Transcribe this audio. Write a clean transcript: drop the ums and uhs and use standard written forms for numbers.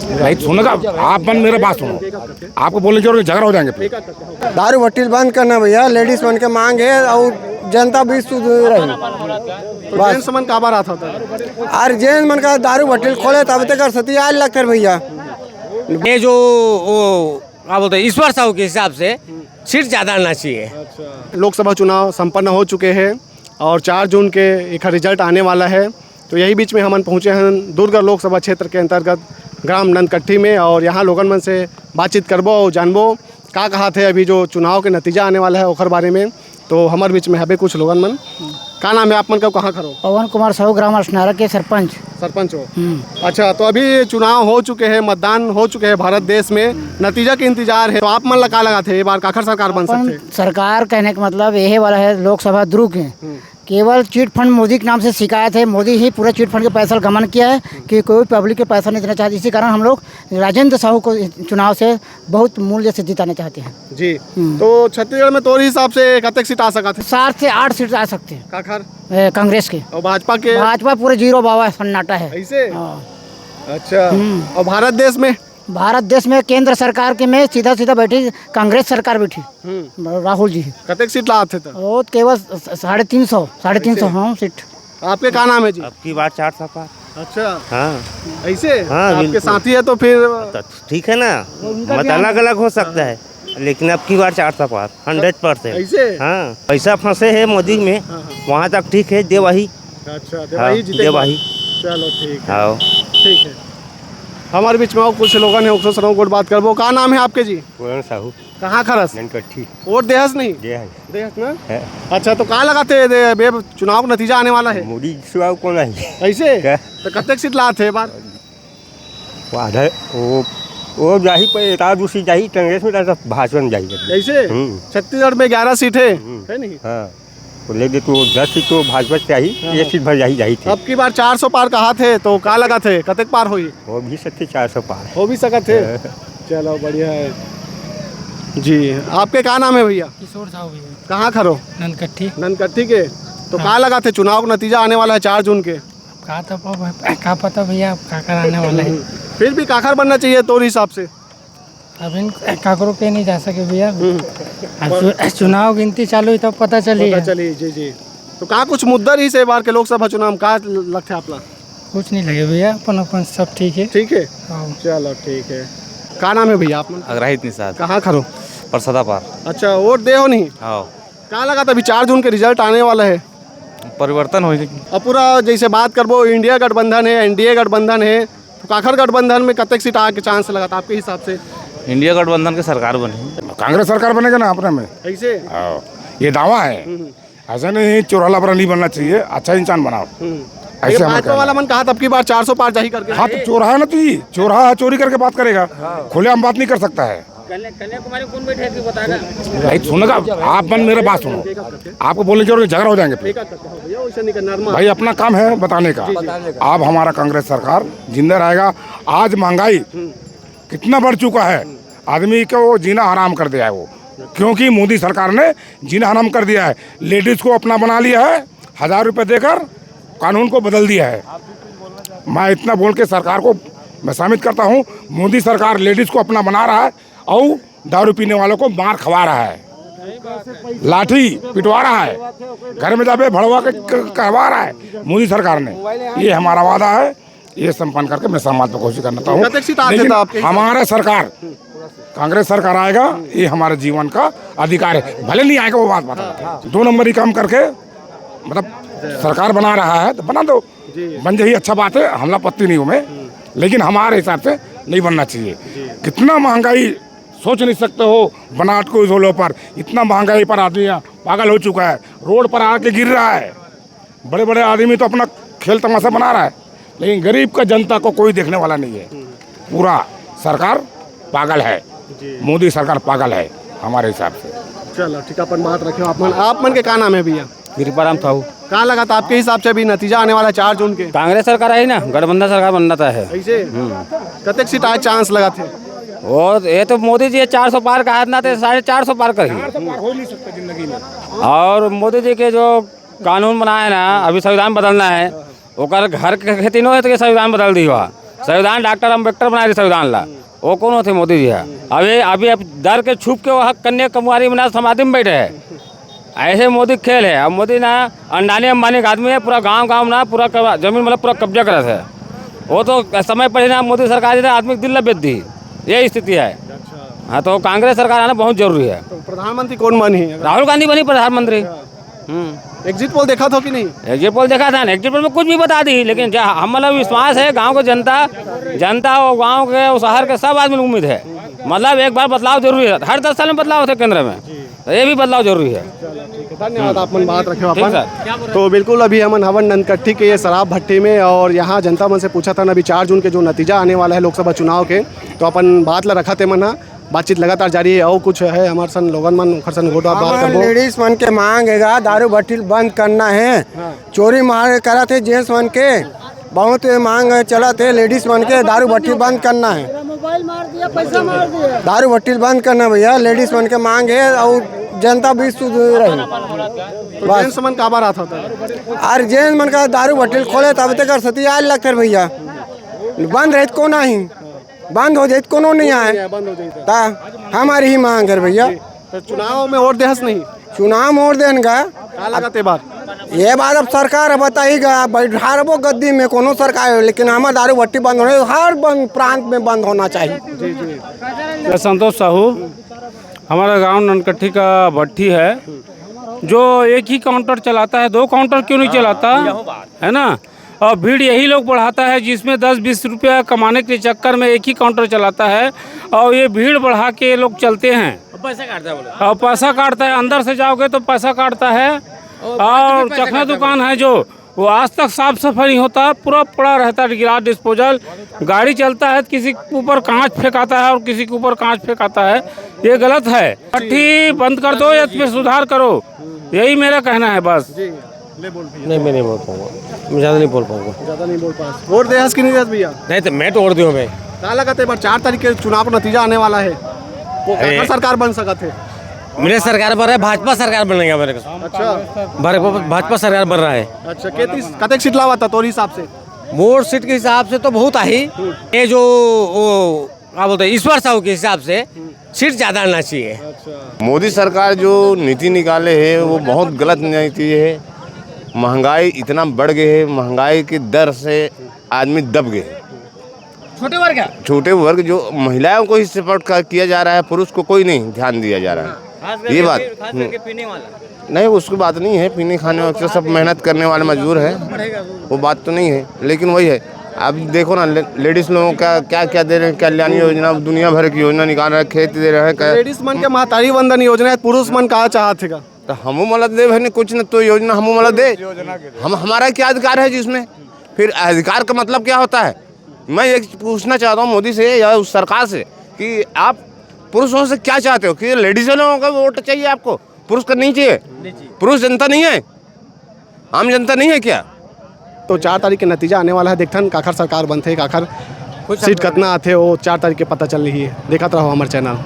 नहीं सुनेगा आप मन मेरे बात सुनो, आपको बोलने की जरूरत झगड़ा हो जाएंगे फिर। दारू भट्टी बंद करना भैया, लेडीज मन के मांग है और जनता भी सुध रही। जेंट्स मन का बार आता था और जेंट्स मन का दारू भट्टी खोले तब तक कर सकती आज लगता है भैया। ये जो वो क्या बोलते हैं ईश्वर साहू के हिसाब से सीट ज़्यादा आना चाहिए। लोकसभा चुनाव संपन्न हो चुके हैं और 4 जून के एक रिजल्ट आने वाला है। तो यही बीच में हम पहुँचे हैं दुर्ग लोकसभा क्षेत्र के अंतर्गत ग्राम नंदकट्ठी में और यहाँ लोगन मन से बातचीत करबो और जानबो का कहा थे अभी जो चुनाव के नतीजा आने वाला है ओखर बारे में। तो हमारे बीच में है कुछ लोगन मन। का नाम है आप मन का, कहाँ खड़ो? पवन कुमार साहू ग्राम असनारा के सरपंच हो। अच्छा, तो अभी चुनाव हो चुके हैं, मतदान हो चुके हैं भारत देश में, नतीजा के इंतजार है। तो आप मन लगा लगा थे ये बार काखर सरकार बन सकते? सरकार कहने का मतलब यही वाला है लोकसभा दुर्ग के केवल चिट फंड मोदी के नाम से शिकायत है। मोदी ही पूरा चिट फंड के पैसा गमन किया है कि कोई पब्लिक के पैसा नहीं देना चाहते। इसी कारण हम लोग राजेंद्र साहू को चुनाव से बहुत मूल्य से जिताना चाहते हैं जी। तो छत्तीसगढ़ में तोर हिसाब से कतक सीट आ सका थे? 7 से 8 सीट आ सकते हैं काखर कांग्रेस के। और भाजपा के? भाजपा पूरे 0 बाबा सन्नाटा है ऐसे। अच्छा, और भारत देश में? भारत देश में केंद्र सरकार के में सीधा बैठी कांग्रेस सरकार बैठी राहुल जी। कतक सीट लाते थे? वो केवल 350 हाँ सीट। आपके क्या नाम है जी? आपकी बात 400 पार। अच्छा, हाँ ऐसे। हाँ, आपके साथी है तो फिर ठीक है ना, मत अलग अलग हो सकता है लेकिन अब की बार 400 पार 100%। ऐसे। हाँ, पैसा फंसे है मोदी में, वहाँ तक ठीक है, दे वही। अच्छा, दे वही। चलो ठीक है। हाँ ठीक है। हमारे बीच में और कुछ लोगों ने उकसो सरों को बात करबो। का नाम है आपके जी? पूरन साहू। कहाँ खरस? ननकट्ठी। वोट देहस नहीं? देहस ना। अच्छा, तो कहाँ लगाते बे चुनाव का नतीजा आने वाला है? मोदी चुनाव को नहीं ऐसे। तो कतक सीट लाते बार? वो जाही पर एकाध दूसरी जाही कांग्रेस में भाजपा में जाही। ऐसे। छत्तीसगढ़ में 11 सीट है नहीं? हाँ, लेकिन तो 10 सीट तो भाजपा से आई, 1 सीट भर जाही थी। अब की बार 400 पार कहा थे तो का लगा थे कतक पार हुई? वो भी सकते 400 पार हो भी सका थे। चलो बढ़िया है जी। आपके क्या नाम है भैया? किशोर साहू भैया। कहाँ खड़ो? नंदकट्ठी के। तो का लगा थे चुनाव का नतीजा आने वाला है 4 जून के? का पता भैया काकर आने वाला है। फिर भी काखर बनना चाहिए तोर हिसाब से? अब इन काकरों पे नहीं जा सके भैया, चुनाव गिनती चालू है तब पता चली। जी जी। तो का कुछ मुद्दा रही से बार के लोकसभा चुनाव में का लगता है आपला? कुछ नहीं लगे भैया, अपन सब ठीक है। ठीक है, चलो ठीक है। का नाम है भैया आप? अग्रहित निषाद। कहाँ खड़ो? परसदा पार। अच्छा, वोट दे हो नहीं? हाँ। का लगा था अभी 4 जून के रिजल्ट आने वाला है, परिवर्तन हो? अब पूरा जैसे बात करबो इंडिया गठबंधन है, एनडीए गठबंधन है, तो काखर गठबंधन में कतक सीट आके चांस लगा था आपके हिसाब से? इंडिया गठबंधन की सरकार बनी। कांग्रेस सरकार बनेगा ना अपने में। ऐसे। ये दावा है, ऐसा नहीं चोराला बरा नहीं बनना चाहिए, अच्छा इंसान बनाओ। ऐसे भाजपा वाला मन कहा तब की बार 400 पार जाही करके। हाँ, तो चोर है ना, तो ये चोरा चोरी करके बात करेगा, खुलेआम बात नहीं कर सकता है। कन्याकुमारी कौन बैठे थे बताना? नहीं सुनेगा आप मन मेरे बात सुनो, आपको बोलने की जरूरत झगड़ा हो जाएंगे फिर। भाई अपना काम है बताने का। अब हमारा कांग्रेस सरकार जिंदा रहेगा। आज महंगाई कितना बढ़ चुका है, आदमी को जीना हराम कर दिया है वो, क्योंकि मोदी सरकार ने जीना हराम कर दिया है। लेडीज को अपना बना लिया है, 1000 रुपये देकर कानून को बदल दिया है। मैं इतना बोल के सरकार को मैं शामिल करता हूँ, मोदी सरकार लेडीज को अपना बना रहा है और दारू पीने वालों को मार खवा रहा है, लाठी पिटवा रहा है, घर में जाके भड़वा के करवा रहा है मोदी सरकार ने। ये हमारा वादा है, ये संपन्न करके मैं समाज पर कोशिश करना चाहूँ। लेकिन हमारा सरकार कांग्रेस सरकार आएगा, ये हमारे जीवन का अधिकार है। भले नहीं आएगा वो बात बता, 2 नंबर ही काम करके मतलब सरकार बना रहा है तो बना दो, बन जाइए, अच्छा बात है, हमला पत्ती नहीं हूँ मैं, लेकिन हमारे हिसाब से नहीं बनना चाहिए। कितना महंगाई सोच नहीं सकते हो, बनाट को झोलों पर इतना महंगाई पर आदमी पागल हो चुका है, रोड पर आके गिर रहा है। बड़े बड़े आदमी तो अपना खेल तमाशा बना रहा है, लेकिन गरीब का जनता को कोई देखने वाला नहीं है। पूरा सरकार पागल है, मोदी सरकार पागल है हमारे हिसाब से। चलो ठीक है, अपन बात रखे। आप मन के क्या नाम है भैया? गिरिपाराम साहू। कहाँ लगा था आपके हिसाब से अभी नतीजा आने वाला 4 जून के? कांग्रेस सरकार आई ना, गठबंधन सरकार बनना है। ऐसे। कतक सीट आए चांस लगा थे? और ये तो मोदी जी 400 पार का ना थे, 450 पार कर ही। हो नहीं सकता जिंदगी में। और मोदी जी के जो कानून बनाए ना, अभी संविधान बदलना है, ओकर घर के खेती न हो तो संविधान बदल दी हुआ, संविधान डॉक्टर अम्बेडकर बनाए थे संविधान ला, वो कौन होते मोदी जी है। अभी अब डर के छुप के वह कन्याकुमारी में समाधि में बैठे है, ऐसे मोदी खेल है। अब मोदी ना अंडानी अंबानी का आदमी है, पूरा गांव ना पूरा जमीन मतलब पूरा कब्जा करे थे। वो तो समय पर ना मोदी सरकार ने आदमी दिल बेच दी, यही स्थिति है। हाँ, तो कांग्रेस सरकार आना बहुत जरूरी है। तो प्रधानमंत्री कौन बनी? राहुल गांधी बनी प्रधानमंत्री। एग्जिट पोल देखा था कि नहीं? एग्जिट पोल देखा था ना, एग्जिट पोल में कुछ भी बता दी, लेकिन हम मतलब विश्वास है गांव को जनता और गांव के और शहर के सब आदमी उम्मीद है। मतलब एक बार बदलाव जरूरी है, हर 10 साल में बदलाव होते केंद्र में, तो ये भी बदलाव जरूरी है। धन्यवाद, आप मन बात रखे अपन। तो बिल्कुल अभी हमन हवन ननकट्टी के ये शराब भट्टी में, और यहाँ जनता मन से पूछा था ना अभी 4 जून के जो नतीजा आने वाला है लोकसभा चुनाव के, तो अपन बात ला रखा थे मना, बातचीत लगातार जारी है। और कुछ है हमारे सन लोगन मन उखर सन गोटा बात करबो। लेडीज मन के मांगेगा दारू भट्टी बंद करना है, चोरी मार करा थे जेंट्स मन के, बहुत मांग चला थे लेडीज मन के, दारू भट्टी बंद करना है, मोबाइल मार दिया, पैसा मार दिया, दारू भट्टी बंद करना भैया, लेडीज मन के मांग है और जनता भी सुध रही। तो जेंट्स मन का बार आता था, और जेंट्स मन का दारू भट्टी खोले तब तक कर सती आज लगते भैया, बंद रहे को नहीं, बंद हो जाए कोनो नहीं आए, बंद हो जाता। हमारी ही मांग है भैया। तो चुनाव में वोट देहस नहीं, चुनाव मोड़ देगा क्या लगाते बार? ये बात अब सरकार बताएगा, बैठारबो गद्दी में कोनो सरकार हो, लेकिन हमारा दारू भट्टी बंद होने, हर प्रांत में बंद होना चाहिए। मैं संतोष साहू, हमारा गांव ननकट्टी का भट्टी है जो एक ही काउंटर चलाता है, 2 काउंटर क्यों नहीं चलाता है ना। और भीड़ यही लोग बढ़ाता है, जिसमें 10-20 रुपया कमाने के चक्कर में एक ही काउंटर चलाता है, और ये भीड़ बढ़ा के लोग चलते हैं, पैसा काटता है, और पैसा काटता है। अंदर से जाओगे तो पैसा काटता है। और चखना दुकान है जो, वो आज तक साफ सफाई नहीं होता, पूरा पड़ा रहता है गिलास डिस्पोजल। गाड़ी चलता है, किसी के ऊपर कांच फेंकाता है और किसी के ऊपर कांच फेंकाता है, ये गलत है। भट्टी बंद कर दो या फिर सुधार करो, यही मेरा कहना है बस। नहीं मैं नहीं बोल पाऊंगा, मैं ज़्यादा नहीं बोल पाऊंगा। ज़्यादा नहीं बोल पास। वोट देहस की नहीं देहस भैया? नहीं तो मैं तोड़ दूँ। मैं क्या लगाते बार 4 तारीख के चुनाव का नतीजा आने वाला है, वो क्या सरकार बन सकत है? मेरे सरकार बन रहा है, भाजपा सरकार बनेगा मेरे को। अच्छा, भाजपा सरकार बन रहा है। अच्छा, कतेक सीट लावा था तोरी हिसाब से? वोट सीट के हिसाब से तो बहुत आई, ये जो वो क्या बोलते हैं ईश्वर साहू के हिसाब से सीट ज़्यादा आना चाहिए। मोदी सरकार जो नीति निकाले है वो बहुत गलत नीति है। महंगाई इतना बढ़ गई है, महंगाई की दर से आदमी दब गए। छोटे वर्ग जो महिलाओं को ही सपोर्ट किया जा रहा है, पुरुष को कोई नहीं ध्यान दिया जा रहा है। ये बात पीने वाला नहीं, उसकी बात नहीं है, पीने खाने वाले सब मेहनत करने वाले मजदूर है, वो बात तो नहीं है। लेकिन वही है, अब देखो ना लेडीज लोगों का क्या क्या दे रहे हैं, कल्याण योजना, दुनिया भर की योजना निकाल रहे हैं, खेत दे रहे हैं। लेडीज मन के महतारी वंदन योजना है, पुरुष मन कहा चाहते का, तो हमू मतलब दे भाई कुछ न तो योजना हमू मतलब दे, हम हमारा क्या अधिकार है जिसमें? फिर अधिकार का मतलब क्या होता है? मैं ये पूछना चाहता हूँ मोदी से या उस सरकार से कि आप पुरुषों से क्या चाहते हो? कि लेडीज लोगों का वोट चाहिए आपको, पुरुष का नहीं चाहिए? पुरुष जनता नहीं है, आम जनता नहीं है क्या? तो 4 तारीख के नतीजा आने वाला है, देखथन काखर सरकार बनते, काखर सीट कितना आते, वो 4 तारीख के पता चल रही है। देखते रहो हमारे चैनल।